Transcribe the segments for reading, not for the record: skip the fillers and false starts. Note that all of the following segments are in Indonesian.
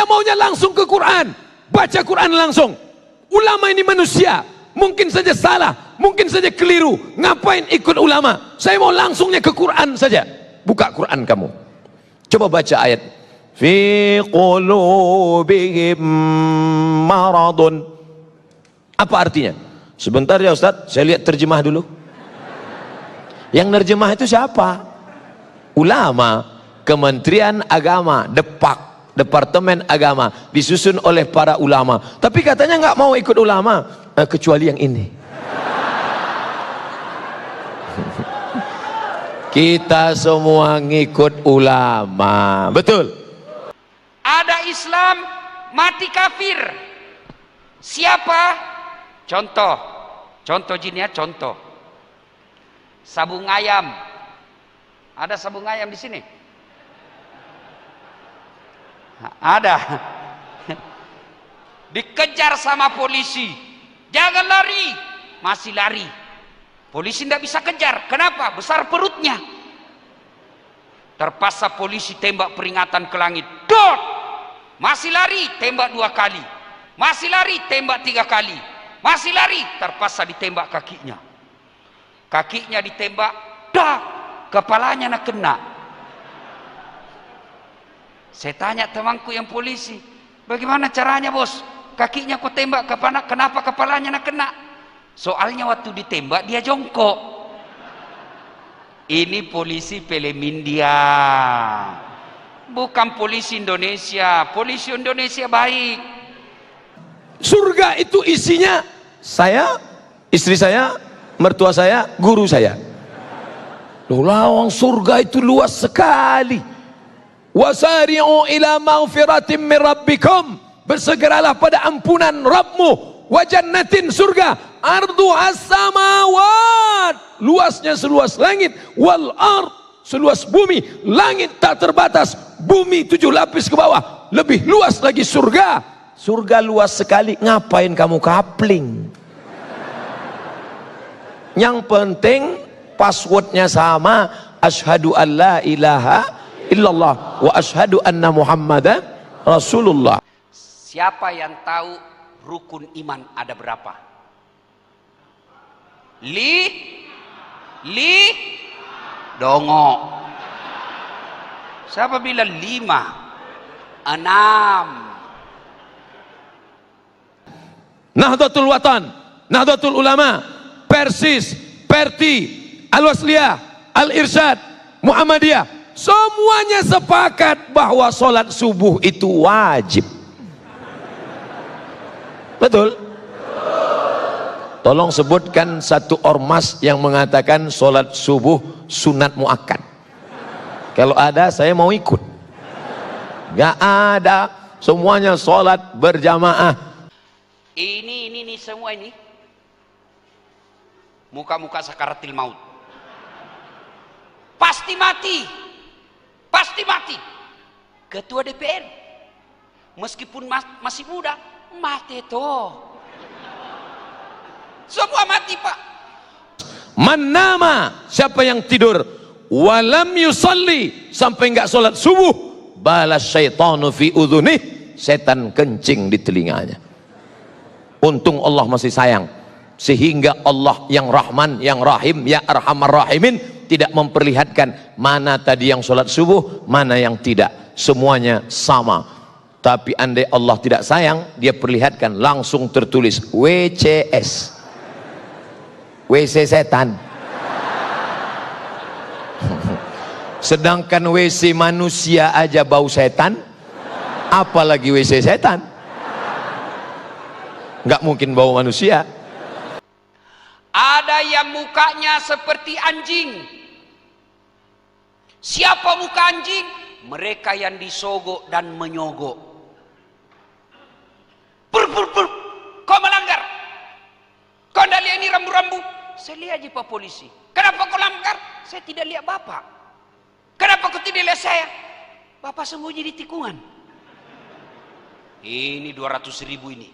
Saya maunya langsung ke Quran, baca Quran langsung. Ulama ini manusia, mungkin saja salah, mungkin saja keliru. Ngapain ikut ulama? Saya mau langsungnya ke Quran saja. Buka Quran kamu, coba baca ayat fi qulubihim maradun. Apa artinya? Sebentar ya Ustaz, saya lihat terjemah dulu. Yang nerjemah itu siapa? Ulama, Kementerian Agama, Departemen Agama, disusun oleh para ulama. Tapi katanya nggak mau ikut ulama, kecuali yang ini. Kita semua ngikut ulama, betul? Ada Islam, mati kafir. Siapa? Contoh jin ya, contoh. Sabung ayam. Ada sabung ayam di sini? Ada. Dikejar sama polisi. Jangan lari. Masih lari. Polisi tidak bisa kejar. Kenapa? Besar perutnya. Terpaksa polisi tembak peringatan ke langit. Dot! Masih lari, tembak 2 kali. Masih lari, tembak 3 kali. Masih lari, terpaksa ditembak kakinya. Kakinya ditembak, dak, kepalanya nak kena. Saya tanya temanku yang polisi, bagaimana caranya bos? Kakinya kau tembak, kenapa kepalanya nak kena? Soalnya waktu ditembak dia jongkok. Ini polisi film India, bukan polisi Indonesia. Polisi Indonesia baik. Surga itu isinya saya, istri saya, mertua saya, guru saya. Loh, lawang surga itu luas sekali. Wasari'u ila maghfiratin min rabbikum, bersegeralah pada ampunan Rabbmu, wa jannatin, surga, ardu as-samawat, luasnya seluas langit, wal ard, seluas bumi. Langit tak terbatas, bumi 7 lapis ke bawah, lebih luas lagi surga. Surga luas sekali, ngapain kamu kapling? Yang penting passwordnya sama, asyhadu an la ilaha illallah wa asyhadu anna muhammadan rasulullah. Siapa yang tahu rukun iman ada berapa? Dongo. Siapa bilang 5? 6. Nahdlatul Watan, Nahdlatul Ulama, Persis, Perti, Al-Wasliyah, Al-Irsyad, Muhammadiyah, semuanya sepakat bahwa sholat subuh itu wajib. Betul? Tolong sebutkan satu ormas yang mengatakan sholat subuh sunat muakkad. Kalau ada, saya mau ikut. Gak ada, semuanya sholat berjamaah. Ini semua ini muka-muka sakaratil maut. Pasti mati. Ketua DPR meskipun masih muda, mati toh. Semua mati, Pak. Manama, siapa yang tidur walam yusalli, sampai enggak sholat subuh, balas syaitanu fi udhunih, setan kencing di telinganya. Untung Allah masih sayang, sehingga Allah yang Rahman, yang Rahim, ya Arhamar Rahimin tidak memperlihatkan mana tadi yang sholat subuh, mana yang tidak. Semuanya sama. Tapi andai Allah tidak sayang, dia perlihatkan langsung tertulis WCS, WC setan. Sedangkan WC manusia aja bau setan, apalagi WC setan. Nggak mungkin bau manusia. Ada yang mukanya seperti anjing. Siapa muka anjing? Mereka yang disogok dan menyogok. Kau melanggar. Kau tidak lihat ini rambu-rambu? Saya lihat aja Pak Polisi. Kenapa kau langgar? Saya tidak lihat Bapak. Kenapa kau tidak lihat saya? Bapak sembunyi di tikungan. Ini 200.000 ini.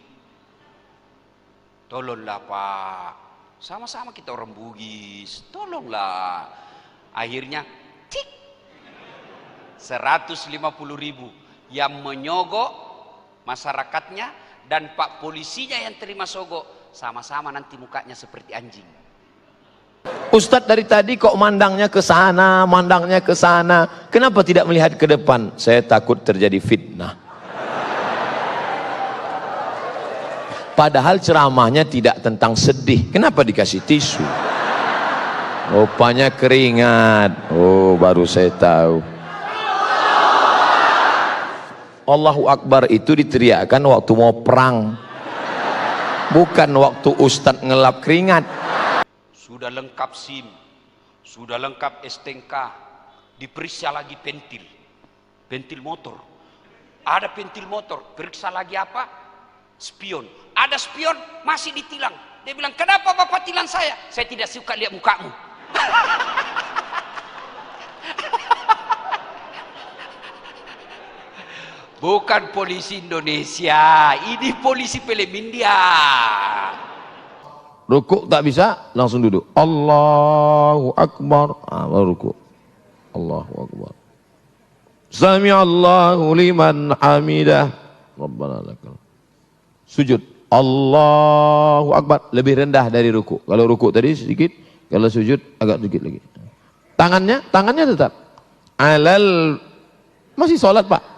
Tolonglah Pak, sama-sama kita orang Bugis, tolonglah. Akhirnya tik 150.000 yang menyogok masyarakatnya dan pak polisinya yang terima sogok sama-sama nanti mukanya seperti anjing. Ustadz dari tadi kok mandangnya ke sana, mandangnya ke sana. Kenapa tidak melihat ke depan? Saya takut terjadi fitnah. Padahal ceramahnya tidak tentang sedih. Kenapa dikasih tisu? Rupanya keringat. Oh, baru saya tahu. Allahu Akbar itu diteriakkan waktu mau perang, bukan waktu Ustadz ngelap keringat. Sudah lengkap SIM, sudah lengkap STNK, diperiksa lagi pentil motor. Ada pentil motor, periksa lagi apa? Spion. Ada spion, masih ditilang. Dia bilang, kenapa bapak tilang saya? Saya tidak suka lihat mukamu. Bukan polisi Indonesia, ini polisi film India. Rukuk tak bisa, langsung duduk. Allahu Akbar. Baru rukuk. Allahu Akbar. Sami'allahu liman hamidah. Rabbana lakal. Sujud. Allahu Akbar. Lebih rendah dari rukuk. Kalau rukuk tadi sedikit, kalau sujud agak sedikit lagi. Tangannya tetap. Masih sholat, Pak.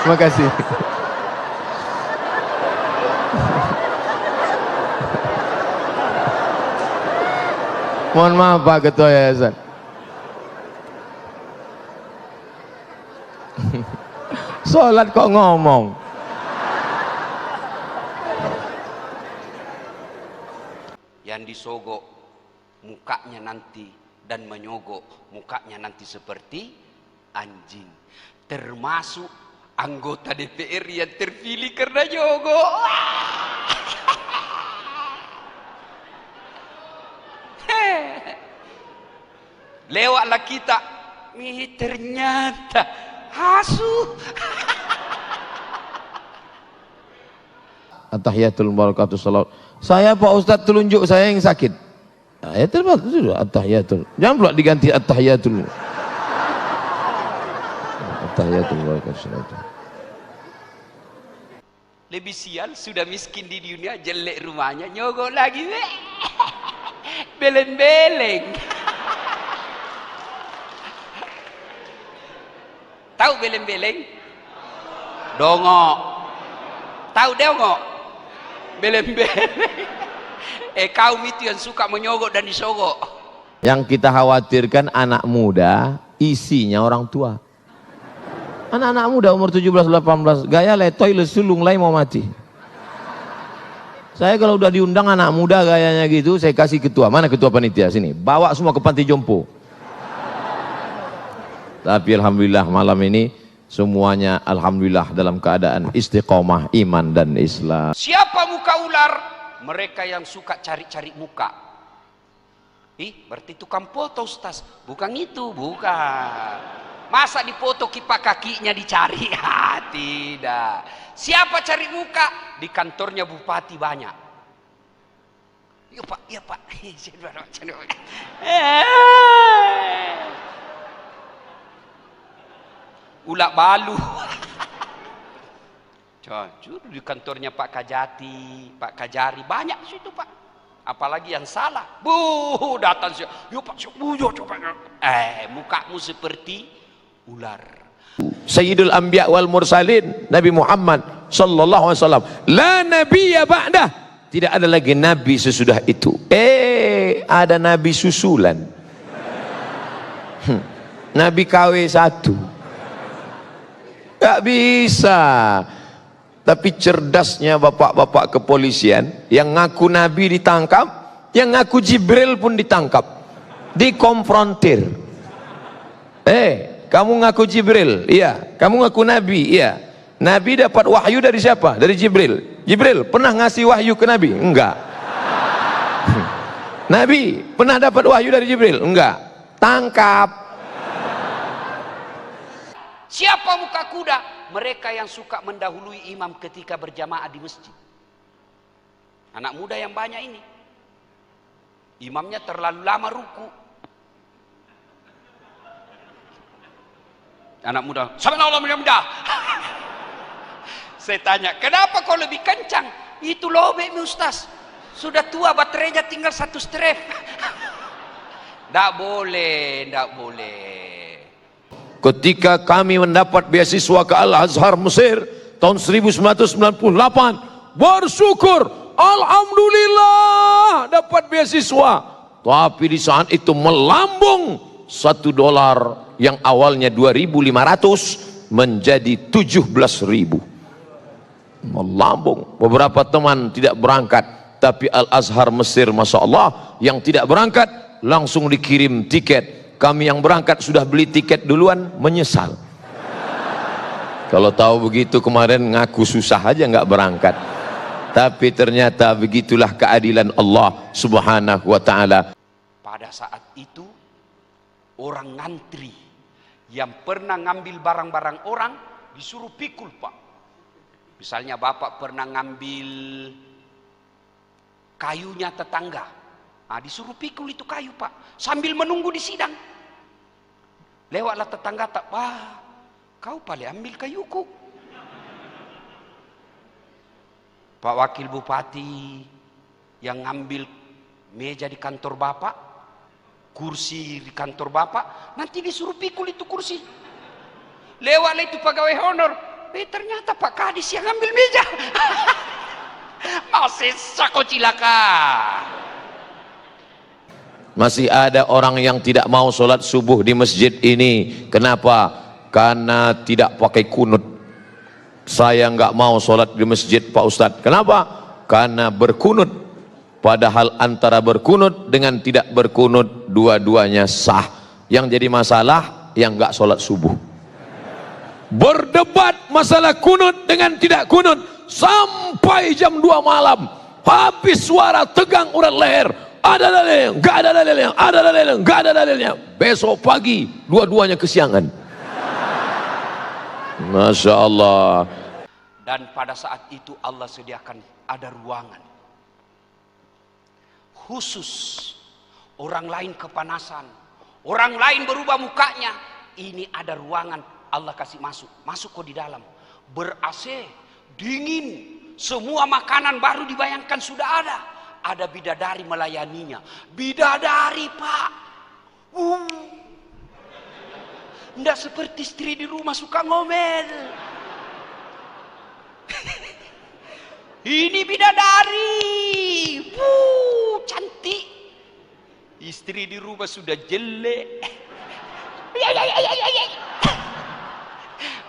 Terima kasih. Mohon maaf Pak Ketua Yayasan. Sholat kok ngomong. Yang disogok mukanya nanti dan menyogok mukanya nanti seperti anjing. Termasuk anggota DPR yang terpilih karena nyogok. Lewatlah kita, ternyata hasu. At-tahiyatul barakatuh salawat. Saya Pak Ustadz telunjuk saya yang sakit. Ya terbatas sudah at-tahiyatul. Jangan pula diganti at-tahiyatul. At-tahiyatul barakatuh salawat. Lebih sial, sudah miskin di dunia, jelek rumahnya, nyogok lagi. Beleng-beleng. Tahu beleng-beleng? Dongok. Tahu dongok? Beleng-beleng. Kaum itu yang suka menyogok dan disogok. Yang kita khawatirkan anak muda, isinya orang tua. Anak-anak muda umur 17-18, gaya letoy lesulung lai mau mati. Saya kalau udah diundang anak muda gayanya gitu, saya kasih ketua. Mana ketua panitia? Sini, bawa semua ke panti jompo. Tapi alhamdulillah malam ini semuanya alhamdulillah dalam keadaan istiqomah iman dan Islam. Siapa muka ular? Mereka yang suka cari-cari muka. Berarti tukang foto Ustaz. Bukan itu, bukan. Masa dipoto kipak kakinya dicari? Tidak. Siapa cari muka? Di kantornya bupati banyak. Iya Pak, iya Pak. Ulak balu. Jujur di kantornya Pak Kajati, Pak Kajari banyak situ Pak. Apalagi yang salah, datang sih. Yo Pak, yo coba. Mukamu seperti ular. Sayyidul Anbiya wal Mursalin, Nabi Muhammad sallallahu alaihi wasallam. La nabiyya ba'dah. Tidak ada lagi nabi sesudah itu. Ada nabi susulan. Nabi KW 1. Gak bisa. Tapi cerdasnya bapak-bapak kepolisian yang ngaku Nabi ditangkap, yang ngaku Jibril pun ditangkap, dikonfrontir. Kamu ngaku Jibril? Iya. Kamu ngaku Nabi? Iya. Nabi dapat wahyu dari siapa? Dari Jibril. Jibril pernah ngasih wahyu ke Nabi? Enggak. Nabi pernah dapat wahyu dari Jibril? Enggak. Tangkap. Siapa muka kuda? Mereka yang suka mendahului imam ketika berjamaah di masjid. Anak muda yang banyak ini. Imamnya terlalu lama ruku. Anak muda, subhanallah mudah. Saya tanya, kenapa kau lebih kencang? Itu lobek mi Ustaz. Sudah tua baterainya tinggal 1 strap. Tidak boleh, tidak boleh. Ketika kami mendapat beasiswa ke Al-Azhar Mesir tahun 1998, bersyukur, alhamdulillah dapat beasiswa. Tapi di saat itu melambung $1 yang awalnya 2.500 menjadi 17.000. Melambung. Beberapa teman tidak berangkat, tapi Al-Azhar Mesir, Masya Allah, yang tidak berangkat langsung dikirim tiket. Kami yang berangkat sudah beli tiket duluan, menyesal. Kalau tahu begitu kemarin ngaku susah aja nggak berangkat. Tapi ternyata begitulah keadilan Allah Subhanahu wa ta'ala. Pada saat itu orang ngantri yang pernah ngambil barang-barang orang disuruh pikul, Pak. Misalnya bapak pernah ngambil kayunya tetangga, nah, disuruh pikul itu kayu, Pak, sambil menunggu di sidang. Lewatlah tetangga, tak, wah, kau paling ambil kayuku. Pak Wakil Bupati yang ngambil meja di kantor bapak, kursi di kantor bapak, nanti disuruh pikul itu kursi. Lewatlah itu pegawai honor, ternyata Pak Kadis yang ngambil meja. Masih sako cilaka. Masih ada orang yang tidak mau sholat subuh di masjid ini. Kenapa? Karena tidak pakai kunut. Saya nggak mau sholat di masjid, Pak Ustadz. Kenapa? Karena berkunut. Padahal antara berkunut dengan tidak berkunut dua-duanya sah. Yang jadi masalah yang nggak sholat subuh. Berdebat masalah kunut dengan tidak kunut sampai jam 2 malam. Habis suara tegang urat leher. Ada dalilnya, nggak ada dalilnya, ada dalilnya, nggak ada dalilnya. Besok pagi dua-duanya kesiangan. Masya Allah. Dan pada saat itu Allah sediakan ada ruangan khusus. Orang lain kepanasan, orang lain berubah mukanya. Ini ada ruangan Allah kasih masuk. Masuk kok di dalam. Ber-AC, dingin. Semua makanan baru dibayangkan sudah ada. Ada bidadari melayaninya. Bidadari, Pak. Nggak seperti istri di rumah suka ngomel. Ini bidadari. Cantik. Istri di rumah sudah jelek.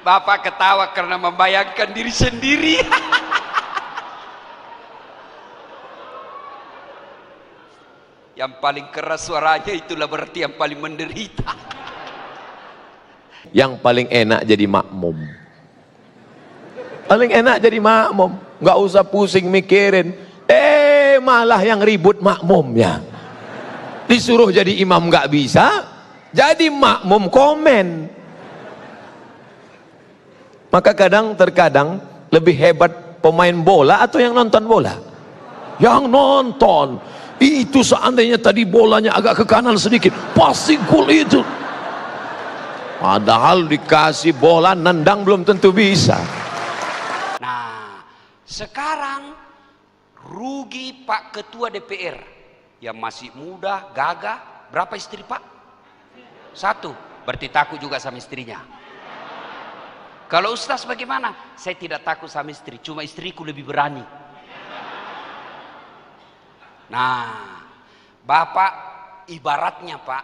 Bapak ketawa karena membayangkan diri sendiri. Yang paling keras suaranya itulah berarti yang paling menderita. Yang paling enak jadi makmum. Paling enak jadi makmum. Nggak usah pusing mikirin. Malah yang ribut makmumnya. Disuruh jadi imam nggak bisa, jadi makmum komen. Maka terkadang lebih hebat pemain bola atau yang nonton bola? Yang nonton. Itu seandainya tadi bolanya agak ke kanan sedikit, pasti gol itu. Padahal dikasih bola nendang belum tentu bisa. Nah, sekarang rugi Pak Ketua DPR yang masih muda, gagah. Berapa istri, Pak? 1. Berarti takut juga sama istrinya. Kalau Ustaz bagaimana? Saya tidak takut sama istri, cuma istriku lebih berani. Nah, Bapak ibaratnya, Pak,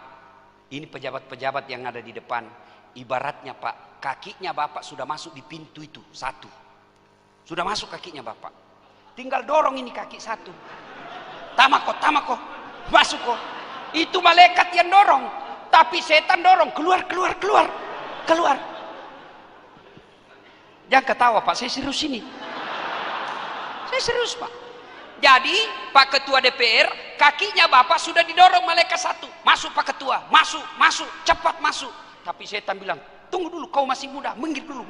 ini pejabat-pejabat yang ada di depan, ibaratnya, Pak, kakinya Bapak sudah masuk di pintu itu 1. Sudah masuk kakinya Bapak. Tinggal dorong ini kaki 1. Tamako, masuk kok. Itu malaikat yang dorong, tapi setan dorong, keluar. Jangan ketawa, Pak, saya serius ini. Saya serius, Pak. Jadi Pak Ketua DPR, kakinya Bapak sudah didorong malaikat 1. Masuk Pak Ketua, masuk, cepat masuk. Tapi setan bilang, tunggu dulu, kau masih muda, minggir dulu.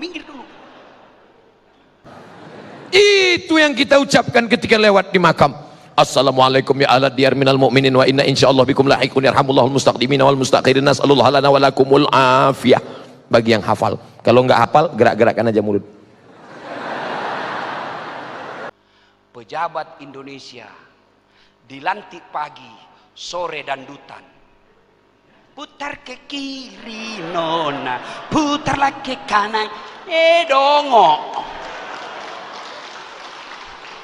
Itu yang kita ucapkan ketika lewat di makam. Assalamualaikum ya ahla diyar minal mu'minin wa inna insyaallah bikum lahiqun yarhamullahul mustaqdimina wal mustaqirin nas'alullah lana wa lakumul afiyah. bagi yang hafal. Kalau nggak hafal, gerak-gerakkan aja mulut. Pejabat Indonesia dilantik pagi, sore dandutan. Putar ke kiri nona, putarlah ke kanan, dongok.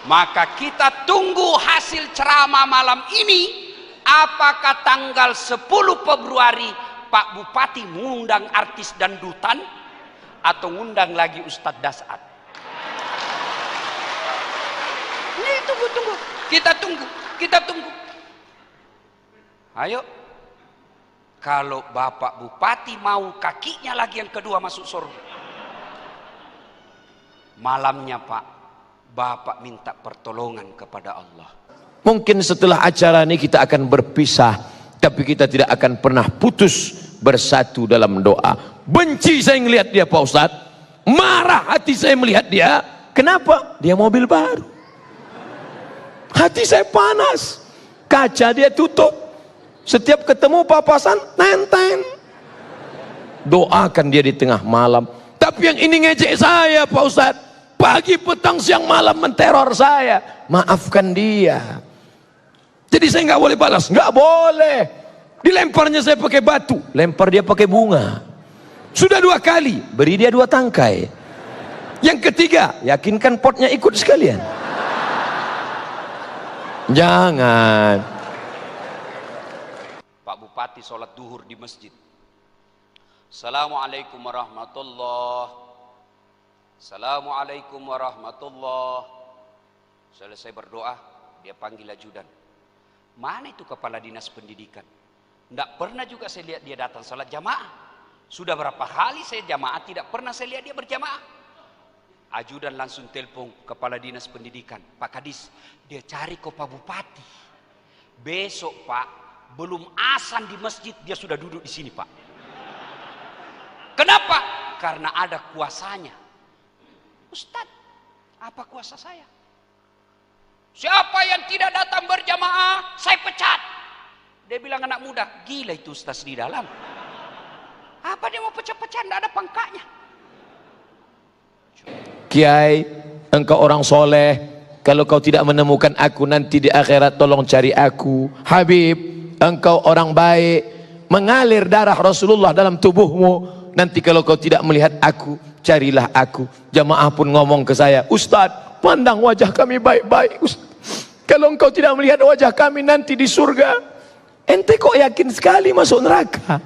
Maka kita tunggu hasil ceramah malam ini. Apakah tanggal 10 Februari Pak Bupati mengundang artis dandutan atau ngundang lagi Ustadz Dasat? Ini tunggu. Kita tunggu. Ayo. Kalau Bapak Bupati mau kakinya lagi yang kedua masuk surga. Malamnya Pak, Bapak minta pertolongan kepada Allah. Mungkin setelah acara ini kita akan berpisah, tapi kita tidak akan pernah putus bersatu dalam doa. Benci saya melihat dia Pak Ustadz, marah hati saya melihat dia. Kenapa? Dia mobil baru. Hati saya panas, kaca dia tutup, setiap ketemu papasan nenteng. Doakan dia di tengah malam. Tapi yang ini ngejek saya Pak Ustadz, pagi, petang, siang, malam menteror saya. Maafkan dia. Jadi saya nggak boleh balas, nggak boleh. Dilemparnya saya pakai batu, lempar dia pakai bunga. Sudah 2 kali, beri dia 2 tangkai. Yang ketiga, yakinkan potnya ikut sekalian. Jangan. Pak Bupati sholat duhur di masjid. Assalamualaikum warahmatullahi. Assalamualaikum warahmatullahi. Selesai berdoa, dia panggil ajudan. Mana itu kepala dinas pendidikan? Tidak pernah juga saya lihat dia datang salat jamaah. Sudah berapa kali saya jamaah, tidak pernah saya lihat dia berjamaah. Ajudan langsung telepon kepala dinas pendidikan, Pak Kadis, dia cari ke Pak Bupati. Besok Pak, belum azan di masjid dia sudah duduk di sini Pak. Kenapa? Karena ada kuasanya. Ustadz, apa kuasa saya? Siapa yang tidak datang berjamaah, saya pecat. Dia bilang anak muda, gila itu Ustaz di dalam. Apa dia mau pecah-pecah, tidak ada pangkatnya. Kiai, engkau orang soleh, kalau kau tidak menemukan aku nanti di akhirat tolong cari aku. Habib, engkau orang baik, mengalir darah Rasulullah dalam tubuhmu. Nanti kalau kau tidak melihat aku, carilah aku. Jamaah pun ngomong ke saya, Ustadz, pandang wajah kami baik-baik. Kalau engkau tidak melihat wajah kami nanti di surga, ente kok yakin sekali masuk neraka?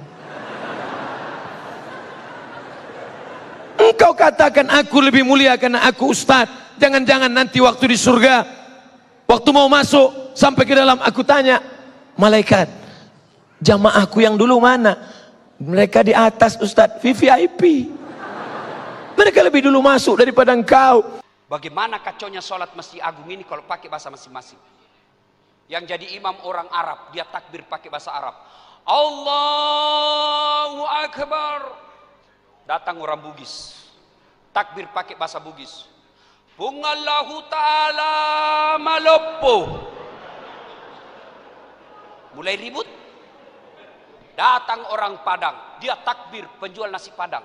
Engkau katakan aku lebih mulia karena aku Ustadz. Jangan-jangan nanti waktu di surga, waktu mau masuk, sampai ke dalam aku tanya, malaikat, jamaahku yang dulu mana? Mereka di atas Ustadz, VVIP. Mereka lebih dulu masuk daripada engkau. Bagaimana kacaunya sholat Masjid Agung ini kalau pakai bahasa masing-masing. Yang jadi imam orang Arab, dia takbir pakai bahasa Arab. Allahu Akbar. Datang orang Bugis, takbir pakai bahasa Bugis. Pungallahu ta'ala malopo. Mulai ribut. Datang orang Padang, dia takbir penjual nasi Padang.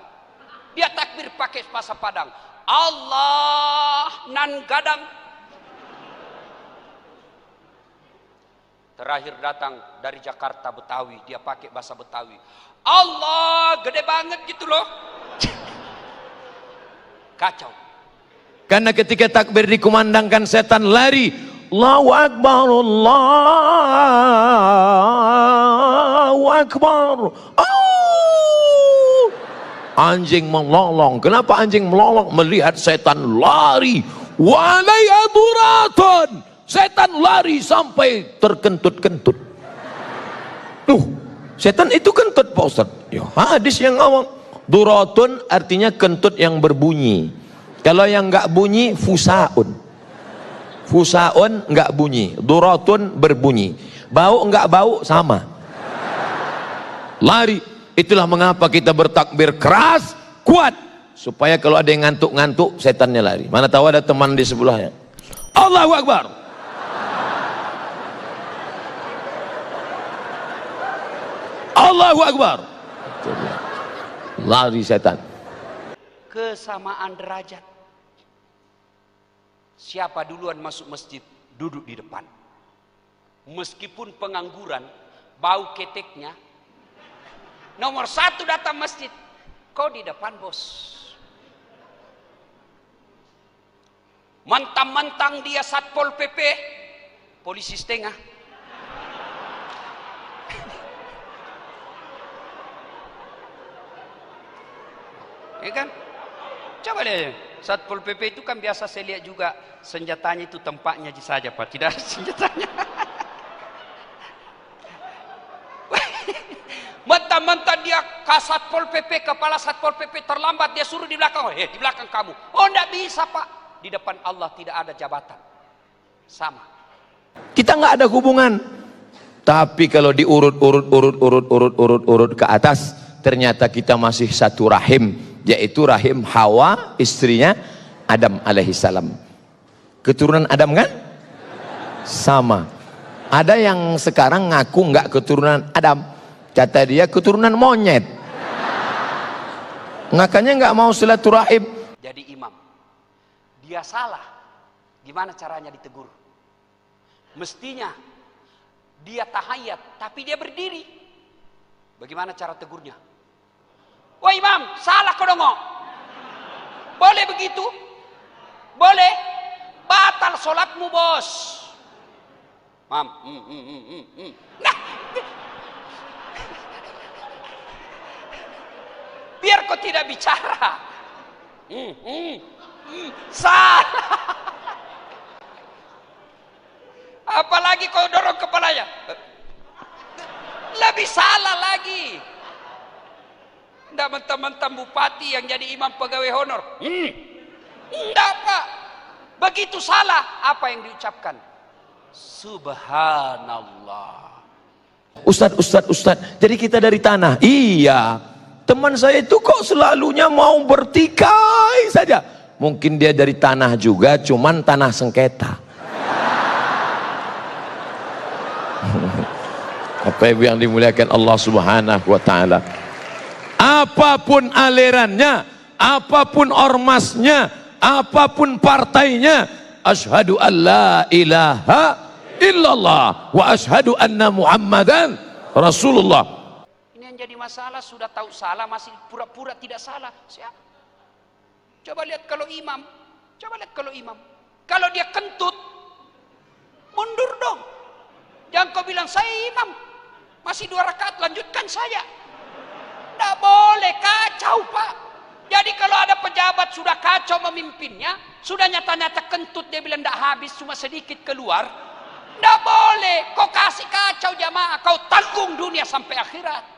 Dia takbir pakai bahasa Padang. Allah nan gadang. Terakhir datang dari Jakarta Betawi, dia pakai bahasa Betawi. Allah gede banget gitu loh. Kacau. Karena ketika takbir dikumandangkan setan lari. Allahu Akbar, Allahu Akbar. Oh! Anjing melolong. Kenapa anjing melolong? Melihat setan lari. Walai aduraton. Setan lari sampai terkentut-kentut. Setan itu kentut Pak Ustaz. Ya, hadis yang ngomong. Duratun artinya kentut yang berbunyi. Kalau yang enggak bunyi, fusaun. Fusaun enggak bunyi. Duratun berbunyi. Bau enggak bau, sama. Lari. Itulah mengapa kita bertakbir keras, kuat. Supaya kalau ada yang ngantuk-ngantuk, setannya lari. Mana tahu ada teman di sebelahnya. Allahu Akbar. Allahu Akbar. Lari setan. Kesamaan derajat. Siapa duluan masuk masjid, duduk di depan. Meskipun pengangguran, bau keteknya, nomor 1 datang masjid, kau di depan bos. Mentang-mentang dia Satpol PP, polisi setengah. Ya kan? Coba lihat, Satpol PP itu kan biasa saya lihat juga senjatanya itu tempatnya saja Pak, tidak ada senjatanya. Mentang-mentang dia Satpol PP, kepala Satpol PP terlambat, dia suruh di belakang, di belakang kamu. Oh, enggak bisa Pak. Di depan Allah tidak ada jabatan. Sama. Kita nggak ada hubungan. Tapi kalau diurut ke atas, ternyata kita masih satu rahim, yaitu rahim Hawa, istrinya Adam alaihissalam. Keturunan Adam kan? Sama. Ada yang sekarang ngaku nggak keturunan Adam, kata dia keturunan monyet. Makanya nggak mau silaturahim. Jadi imam, dia salah, gimana caranya ditegur? Mestinya dia tahiyat, tapi dia berdiri. Bagaimana cara tegurnya? Wah imam, salah kau dong. Boleh begitu? Boleh? Batal sholatmu bos. Mam, Nah, biar kau tidak bicara. Salah. Apalagi kau dorong kepalanya, lebih salah lagi. Tidak mentang-mentang bupati yang jadi imam pegawai honor. Tidak Pak, begitu salah apa yang diucapkan? Subhanallah. Ustadz, jadi kita dari tanah. Iya, teman saya itu kok selalunya mau bertikai saja. Mungkin dia dari tanah juga, cuman tanah sengketa. Apa yang dimuliakan Allah Subhanahu wa taala. Apapun alirannya, apapun ormasnya, apapun partainya, asyhadu an la ilaha illallah wa asyhadu anna Muhammadan Rasulullah. Ini yang jadi masalah, sudah tahu salah masih pura-pura tidak salah. Siapa? Coba lihat kalau imam. Kalau dia kentut, mundur dong. Jangan kau bilang saya imam, masih 2 rakaat, lanjutkan saja. Tidak boleh, kacau Pak. Jadi kalau ada pejabat sudah kacau memimpinnya, sudah nyata-nyata kentut, dia bilang tidak habis, cuma sedikit keluar. Tidak boleh, kau kasih kacau jamaah, kau tanggung dunia sampai akhirat.